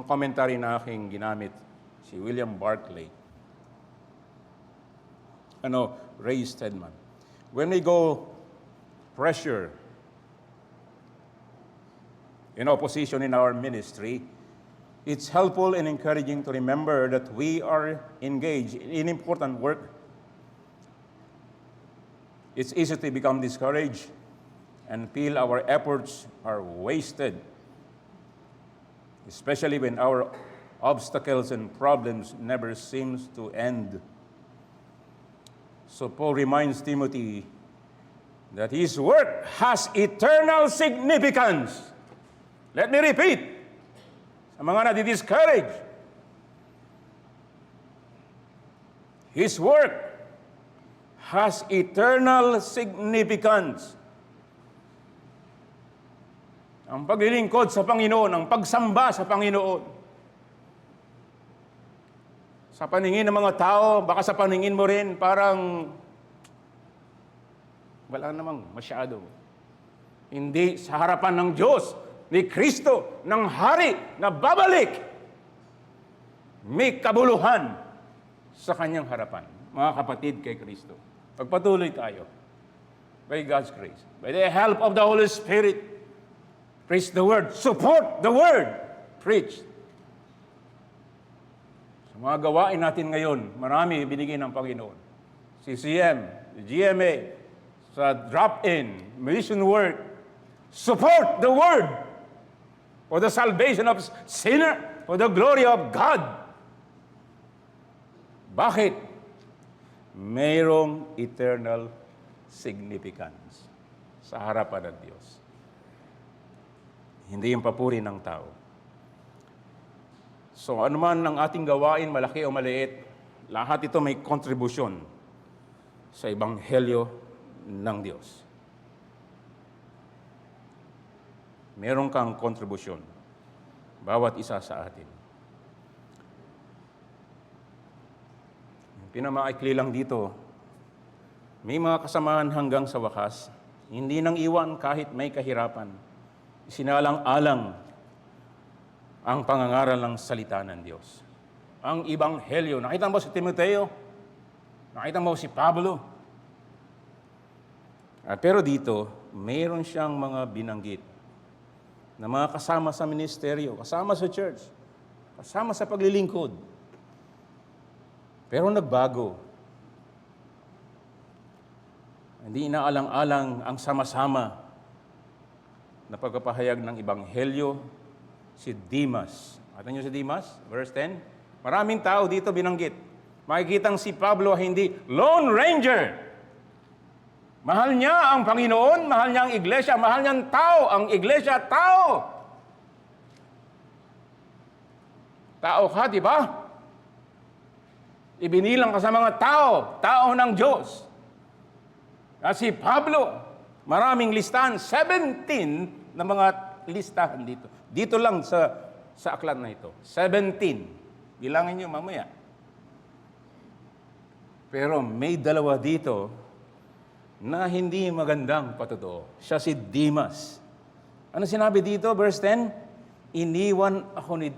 commentary na aking ginamit, si William Barclay. Ray Stedman. When we go pressure in opposition in our ministry, it's helpful and encouraging to remember that we are engaged in important work. It's easy to become discouraged and feel our efforts are wasted, especially when our obstacles and problems never seems to end. So Paul reminds Timothy that his work has eternal significance. Let me repeat, sa mga nadi-discourage, his work has eternal significance. Ang paglilingkod sa Panginoon, ang pagsamba sa Panginoon. Sa paningin ng mga tao, baka sa paningin mo rin, parang wala namang masyado. Hindi sa harapan ng Diyos, ni Kristo, ng Hari na babalik, may kabuluhan sa kanyang harapan. Mga kapatid kay Kristo, pagpatuloy tayo, by God's grace, by the help of the Holy Spirit, preach the Word, support the Word, preach. Sa mga gawain natin ngayon, marami binigay ng Panginoon. CCM, GMA, sa drop-in, mission work, support the Word for the salvation of sinner, for the glory of God. Bakit? Mayroong eternal significance sa harapan ng Diyos. Hindi yung papuri ng tao. So anuman ang ating gawain, malaki o maliit, lahat ito may kontribusyon sa Ebanghelyo ng Diyos. Meron kang kontribusyon, bawat isa sa atin. Pinamaikli lang dito, may mga kasamahan hanggang sa wakas, hindi nang iwan kahit may kahirapan. Sinalang-alang ang pangangaral ng salita ng Diyos. Ang Ebanghelyo, nakita mo si Timoteo, nakita mo si Pablo. Pero dito, mayroon siyang mga binanggit na mga kasama sa ministeryo, kasama sa church, kasama sa paglilingkod. Pero nagbago. Hindi inaalang-alang ang sama-sama na pagpapahayag ng Ebanghelyo, si Demas. Nakita niyo si Demas? Verse 10. Maraming tao dito binanggit. Makikitang si Pablo hindi Lone Ranger. Mahal niya ang Panginoon, mahal niya ang iglesia, mahal niya ang tao. Ang iglesia, tao. Tao ka, di ba? Ibinilang ka sa mga tao, tao ng Diyos. At si Pablo, maraming listahan, 17 na mga listahan dito. Dito lang sa aklat na ito, 17. Bilangin niyo mamaya. Pero may dalawa dito na hindi magandang patotoo. Siya si Demas. Ano sinabi dito, verse 10? Iniwan ako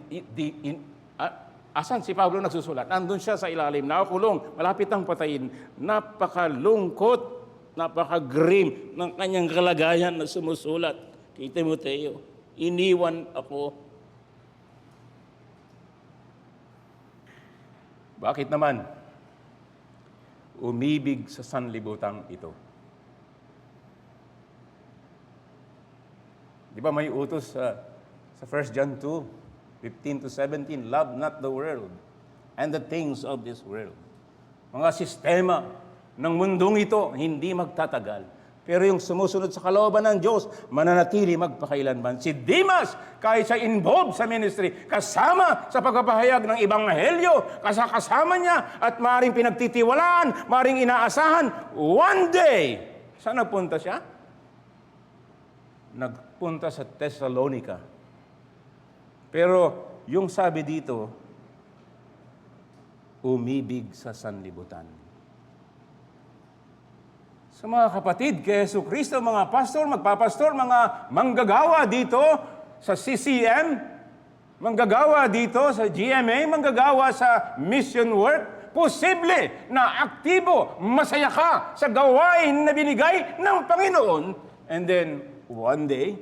asan si Pablo nagsusulat? Nandun siya sa ilalim, nakakulong, malapit ang patayin. Napakalungkot, napakagrim ng kanyang kalagayan na sumusulat kay Timoteo. Iniwan ako. Bakit naman? Umibig sa sanlibutan ito. Di ba may utos sa 1 John 2, 15 to 17, love not the world and the things of this world. Mga sistema ng mundong ito, hindi magtatagal. Pero yung sumusunod sa kalooban ng Diyos, mananatili magpakailanman. Si Demas, kahit siya involved sa ministry, kasama sa pagpapahayag ng Ebanghelyo, kasama niya at maaaring pinagtitiwalaan, maaaring inaasahan, one day, saan nagpunta siya? Nagpunta sa Thessalonica. Pero yung sabi dito, umibig sa sanlibutan. Sa mga kapatid kay Jesucristo, mga pastor, magpapastor, mga manggagawa dito sa CCM, manggagawa dito sa GMA, manggagawa sa mission work, posible na aktibo, masaya ka sa gawain na binigay ng Panginoon. And then, one day,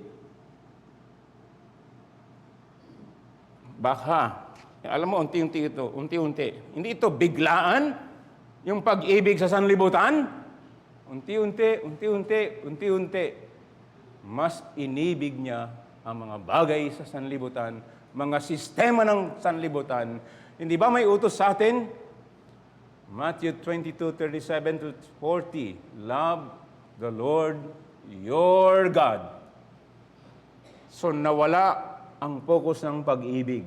baka, alam mo, unti-unti ito, unti-unti. Hindi ito biglaan, yung pag-ibig sa sanlibutan. Unti-unti, unti-unti, unti-unti. mas inibig niya ang mga bagay sa sanlibutan, mga sistema ng sanlibutan. Hindi ba may utos sa atin? Matthew 22:37 to 40, love the Lord your God. So nawala ang focus ng pag-ibig.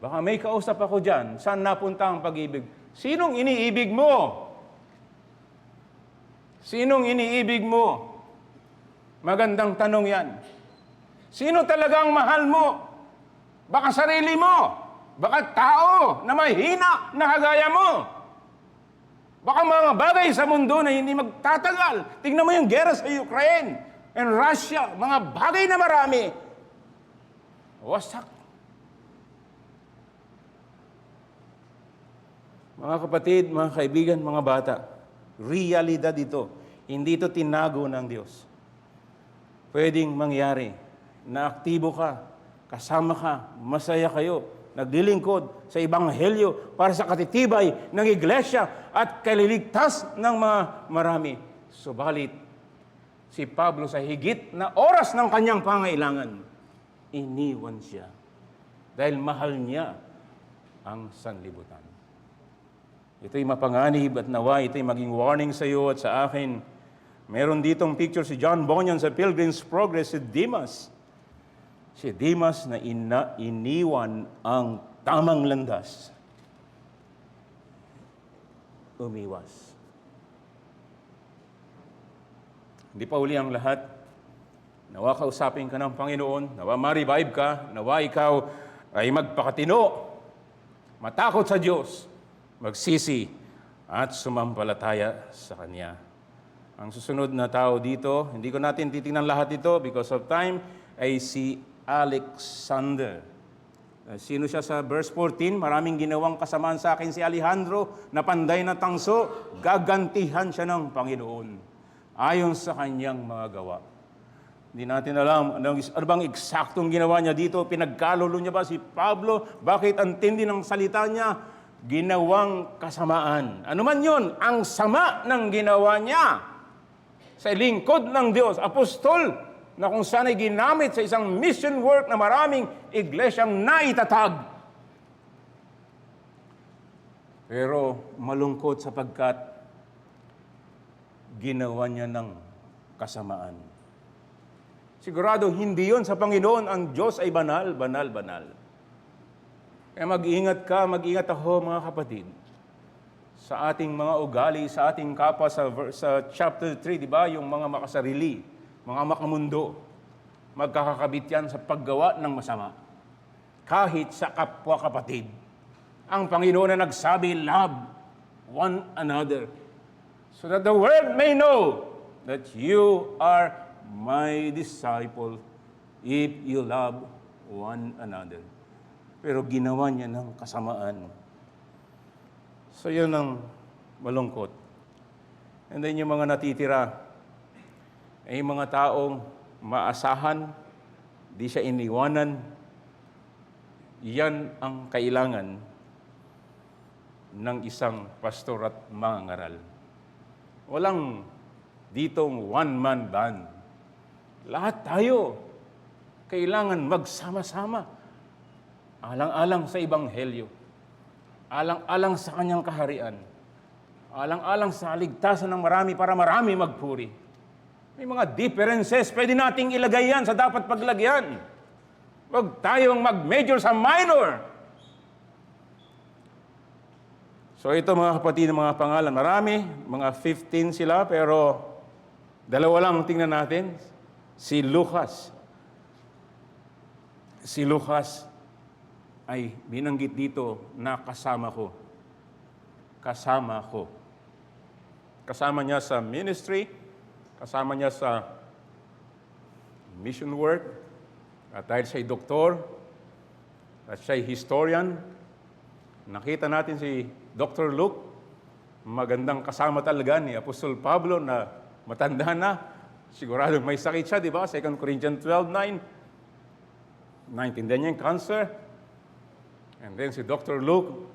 Baka may kausap ako dyan, saan napunta ang pag-ibig? Sinong iniibig mo? Sinong iniibig mo? Magandang tanong yan. Sino talaga ang mahal mo? Baka sarili mo. Baka tao na mahina na kagaya mo. Baka mga bagay sa mundo na hindi magtatagal. Tingnan mo yung gera sa Ukraine and Russia. Mga bagay na marami. Wasak. Mga kapatid, mga kaibigan, mga bata, realidad ito. Hindi ito tinago ng Diyos. Pwedeng mangyari na aktibo ka, kasama ka, masaya kayo, naglilingkod sa Ebanghelyo para sa katitibay ng iglesia at kaliligtas ng mga marami. Subalit, si Pablo sa higit na oras ng kanyang pangailangan, iniwan siya dahil mahal niya ang sanlibutan. Ito'y mapanganib at nawa, ito'y maging warning sa iyo at sa akin. Meron ditong picture si John Bunyan sa Pilgrim's Progress, si Demas. Si Demas na iniwan ang tamang landas. Umiwas. Hindi pa uli ang lahat. Nawa kausapin ka ng Panginoon, nawa ma-revive ka, nawa ikaw ay magpakatino, matakot sa Diyos, magsisi at sumampalataya sa Kanya. Ang susunod na tao dito, hindi ko natin titingnan lahat ito because of time, ay si Alexander. Sino siya sa verse 14? Maraming ginawang kasamaan sa akin si Alejandro, na panday na tangso, gagantihan siya ng Panginoon ayon sa kanyang mga gawa. Hindi natin alam ano bang eksaktong ginawa niya dito. Pinagkalulo niya ba si Pablo? Bakit ang tindi ng salita niya? Ginawang kasamaan. Ano man yun, ang sama ng ginawa niya sa lingkod ng Diyos, apostol, na kung saan ay ginamit sa isang mission work na maraming iglesyang naitatag. Pero malungkot sapagkat ginawa niya ng kasamaan. Sigurado hindi yon sa Panginoon. Ang Diyos ay banal, banal, banal. Kaya mag-ingat ka, mag-ingat ako mga kapatid, sa ating mga ugali, sa ating kapwa sa chapter 3, di ba? Yung mga makasarili, mga makamundo, magkakakabit yan sa paggawa ng masama. Kahit sa kapwa kapatid. Ang Panginoon na nagsabi, love one another, so that the world may know that you are my disciple if you love one another. Pero ginawa niya ng kasamaan. So yun ang malungkot. And then yung mga natitira ay mga taong maasahan, di siya iniwanan. Yan ang kailangan ng isang pastor at mangangaral. Walang ditong one-man band. Lahat tayo kailangan magsama-sama. Alang-alang sa Ebanghelyo. Alang-alang sa kanyang kaharian. Alang-alang sa ligtasan ng marami para marami magpuri. May mga differences, pwede nating ilagay yan sa dapat paglagyan. Huwag tayong mag-major sa minor. So ito mga kapatid, mga pangalan, marami, mga 15 sila, pero dalawa lang tingnan natin. Si Lucas. Si Lucas ay binanggit dito na kasama ko. Kasama ko. Kasama niya sa ministry, kasama niya sa mission work, at dahil siya'y doktor, at siya'y historian, nakita natin si Dr. Luke, magandang kasama talaga ni Apostol Pablo na matanda na, sigurado may sakit siya, di ba? 2 Corinthians 12:9, naintindihan niya yung cancer. And then si Dr. Luke,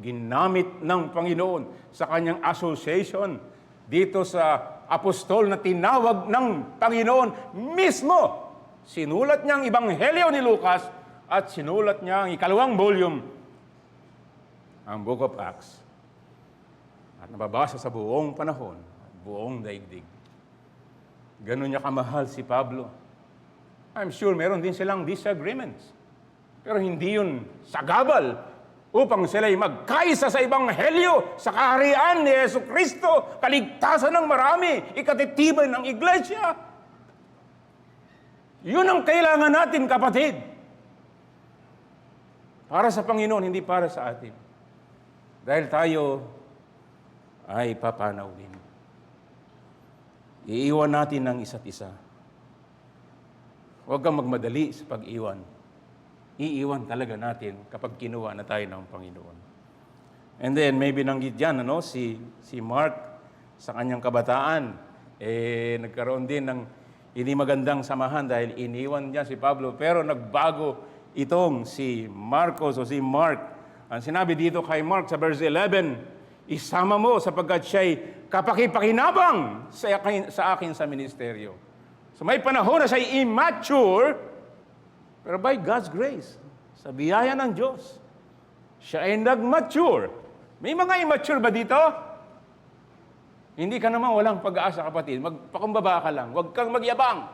ginamit ng Panginoon sa kanyang association dito sa apostol na tinawag ng Panginoon mismo. Sinulat niya ang Ebanghelyo ni Lucas at sinulat niya ang ikalawang volume, ang Book of Acts. At nababasa sa buong panahon, buong daigdig. Ganun niya kamahal si Pablo. I'm sure meron din silang disagreements. Pero hindi yun sagabal upang sila'y magkaisa sa Ebanghelyo, sa kaharian ni Yesu Kristo, kaligtasan ng marami, ikatitibay ng iglesia. Yun ang kailangan natin, kapatid. Para sa Panginoon, hindi para sa atin. Dahil tayo ay papanaw din. Iiwan natin ang isa't isa. Huwag kang magmadali sa pag-iwan. Iiwan talaga natin kapag kinuha na tayo ng Panginoon. And then, may binanggit dyan, si Mark sa kanyang kabataan, nagkaroon din ng hindi magandang samahan dahil iniwan niya si Pablo. Pero nagbago itong si Marcos o si Mark. Ang sinabi dito kay Mark sa verse 11, isama mo sapagkat siya'y kapakipakinabang sa akin sa ministeryo. So may panahon na siya'y immature, pero by God's grace, sa biyaya ng Diyos, siya ay nag-mature. May mga immature ba dito? Hindi ka naman walang pag-aasa, kapatid. Magpakumbaba ka lang. Huwag kang magyabang.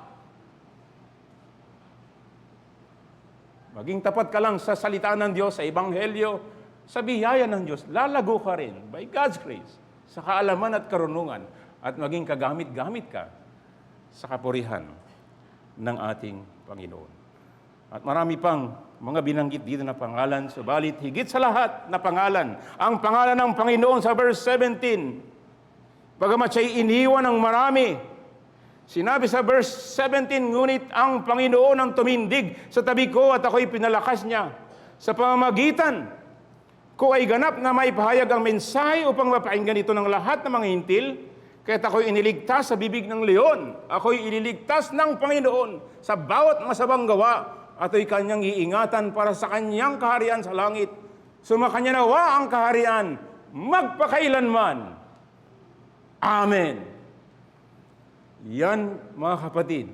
Maging tapat ka lang sa salita ng Diyos, sa Ebanghelyo, sa biyaya ng Diyos. Lalago ka rin by God's grace, sa kaalaman at karunungan, at maging kagamit-gamit ka sa kapurihan ng ating Panginoon. At marami pang mga binanggit dito na pangalan, subalit higit sa lahat na pangalan, ang pangalan ng Panginoon sa verse 17, bagamat siya'y iniwan ng marami, sinabi sa verse 17, ngunit ang Panginoon ang tumindig sa tabi ko at ako'y pinalakas niya. Sa pamamagitan ko ay ganap na maipahayag ang mensahe upang mapakinggan ito ng lahat ng mga hintil, kaya't ako'y iniligtas sa bibig ng leon. Ako'y ililigtas ng Panginoon sa bawat masamang gawa at ako'y kanyang iingatan para sa kanyang kaharian sa langit. Sumakanya nawa ang kaharian magpakailanman. Amen. Yan, mga kapatid,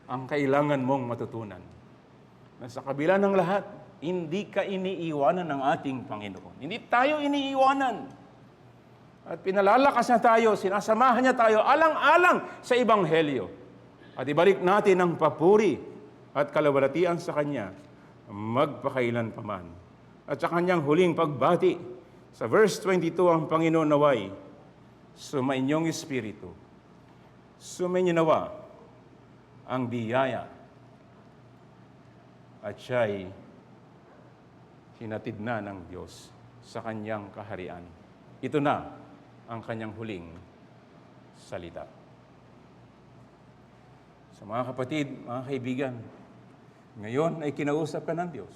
ang kailangan mong matutunan. Na sa kabila ng lahat, hindi ka iniiwanan ng ating Panginoon. Hindi tayo iniiwanan. At pinalalakas na tayo, sinasamahan niya tayo alang-alang sa Ebanghelyo. At ibalik natin ang papuri at kalawalatian sa Kanya magpakailan paman. At sa Kanyang huling pagbati, sa verse 22, ang Panginoon naway, sumainyong espiritu, sumainyo nawa ang biyaya at siya'y hinatid na ng Diyos sa Kanyang kaharian. Ito na ang Kanyang huling salita. Sa mga kapatid, mga kaibigan, ngayon ay kinausap ka ng Diyos.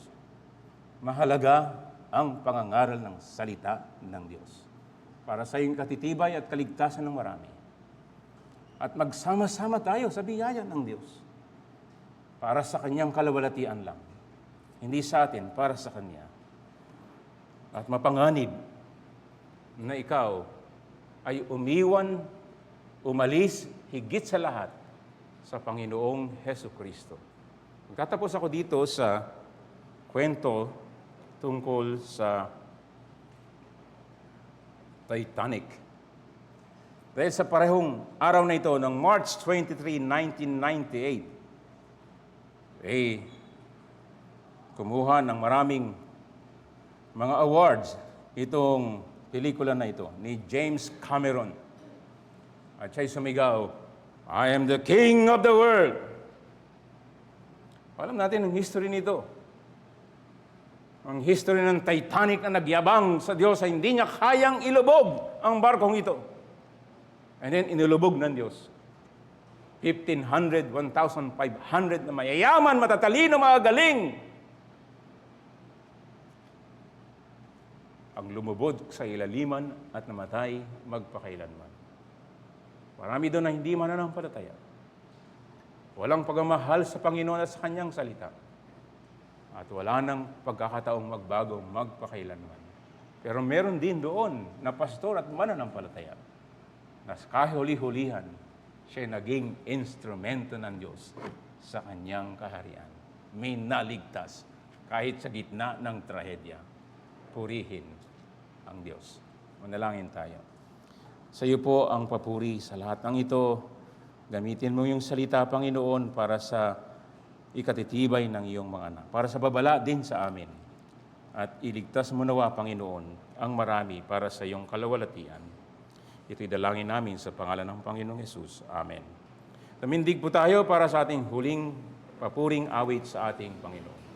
Mahalaga ang pangangaral ng salita ng Diyos para sa iyong katitibay at kaligtasan ng marami. At magsama-sama tayo sa biyaya ng Diyos para sa Kanyang kalawalatian lang. Hindi sa atin, para sa Kanya. At mapanganib na ikaw ay umalis higit sa lahat sa Panginoong Hesu Kristo. Magtatapos ako dito sa kwento tungkol sa Titanic. Dahil sa parehong araw na ito, ng March 23, 1998, kumuha ng maraming mga awards itong pelikula na ito ni James Cameron. At siya'y sumigaw, I am the King of the world. Alam natin ang history nito. Ang history ng Titanic na nagyabang sa Diyos ay hindi niya kayang ilubog ang barkong ito. And then inilubog ng Diyos. 1,500, 1,500 na mayayaman, matatalino, magagaling ang lumubog sa ilaliman at namatay magpakailanman. Marami doon na hindi mananampalataya. Walang pagmamahal sa Panginoon at sa Kanyang salita. At wala nang pagkakataong magbago magpakailanman. Pero meron din doon na pastor at mananampalataya na kahuli-hulihan, siya naging instrumento ng Diyos sa kanyang kaharian. May naligtas kahit sa gitna ng trahedya. Purihin ang Diyos. Manalangin tayo. Sa iyo po ang papuri sa lahat ng ito. Gamitin mo yung salita, Panginoon, para sa ikatitibay ng iyong mga anak. Para sa babala din sa amin. At iligtas mo nawa, Panginoon, ang marami para sa iyong kalawalatian. Ito'y dalangin namin sa pangalan ng Panginoong Hesus. Amen. Tumindig po tayo para sa ating huling papuring awit sa ating Panginoon.